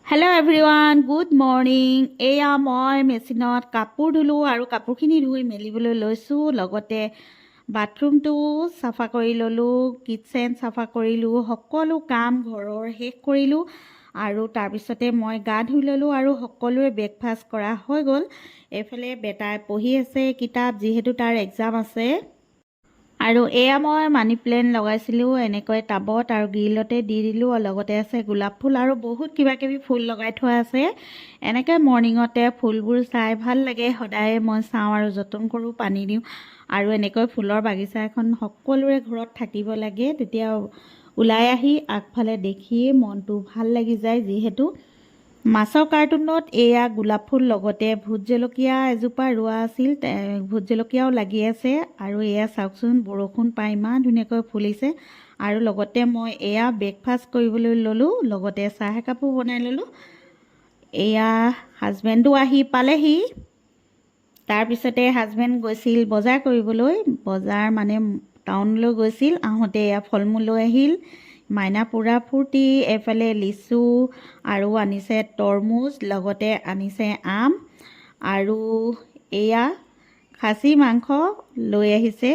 Hello' everyone, good morning. এয়া মই মেচিনত কাপোৰ ধুলোঁ আৰু কাপোৰখিনি ধুই মেলিবলৈ লৈছোঁ। লগতে বাথৰুমটো চাফা কৰি ল'লোঁ, কিটচেন চাফা কৰিলোঁ, সকলো কাম ঘৰৰ শেষ কৰিলোঁ আৰু তাৰপিছতে মই গা ধুই ল'লোঁ আৰু সকলোৰে ব্ৰেকফাষ্ট কৰা হৈ গ'ল। এইফালে বেটাই পঢ়ি আছে কিতাপ, যিহেতু তাৰ এক্সাম আছে। আৰু এয়া মই মানি প্লেণ্ট লগাইছিলোঁ এনেকৈ টাবত আৰু গ্ৰিলতে দি দিলোঁ। লগতে আছে গোলাপ ফুল আৰু বহুত কিবাকিবি ফুল লগাই থোৱা আছে। এনেকৈ মৰ্ণিঙতে ফুলবোৰ চাই ভাল লাগে। সদায় মই চাওঁ আৰু যতন কৰোঁ, পানী দিওঁ। আৰু এনেকৈ ফুলৰ বাগিচা এখন সকলোৰে ঘৰত থাকিব লাগে। তেতিয়া ওলাই আহি আগফালে দেখিয়ে মনটো ভাল লাগি যায়। যিহেতু মাছৰ কাৰ্টুনত এয়া গোলাপ ফুল, লগতে ভোট জলকীয়া এজোপা ৰোৱা আছিল, ভোট জলকীয়াও লাগি আছে। আৰু এয়া চাওকচোন, বৰষুণ পাই ইমান ধুনীয়াকৈ ফুলিছে। আৰু লগতে মই এয়া ব্ৰেকফাষ্ট কৰিবলৈ ল'লোঁ, লগতে চাহ একাপো বনাই ল'লোঁ। এয়া হাজবেণ্ডো আহি পালেহি। তাৰপিছতে হাজবেণ্ড গৈছিল বজাৰ কৰিবলৈ, বজাৰ মানে টাউনলৈ গৈছিল। আহোঁতে এয়া ফল মূল লৈ আহিল। মাইনা পুৰা ফূৰ্তি। এফালে লিচু আৰু আনিছে তৰমুজ, লগতে আনিছে আম আৰু এয়া খাচী মাংস লৈ আহিছে।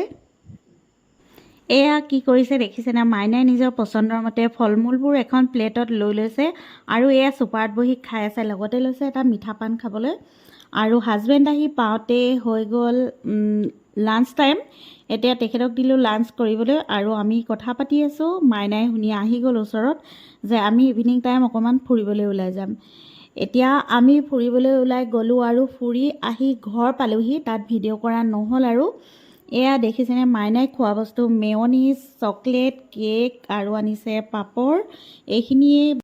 এয়া কি কৰিছে দেখিছেনে? মাইনাই নিজৰ পচন্দৰ মতে ফল মূলবোৰ এখন প্লেটত লৈ লৈছে আৰু এয়া চোফাত বহি খাই আছে। লগতে লৈছে এটা মিঠা পান খাবলৈ। আৰু হাজবেণ্ড আহি পাওঁতে হৈ গ'ল লাঞ্চ টাইম। এতিয়া তেখেতক দিলোঁ লাঞ্চ কৰিবলৈ আৰু আমি কথা পাতি আছোঁ। মাইনাই শুনি আহি গ'ল ওচৰত যে আমি ইভিনিং টাইম অকণমান ফুৰিবলৈ ওলাই যাম। এতিয়া আমি ফুৰিবলৈ ওলাই গ'লোঁ আৰু ফুৰি আহি ঘৰ পালোঁহি। তাত ভিডিঅ' কৰা নহ'ল। আৰু এয়া দেখিছেনে, মাইনাই খোৱা বস্তু মেয়নিজ, চকলেট, কেক আৰু আনিছে পাপৰ। এইখিনিয়ে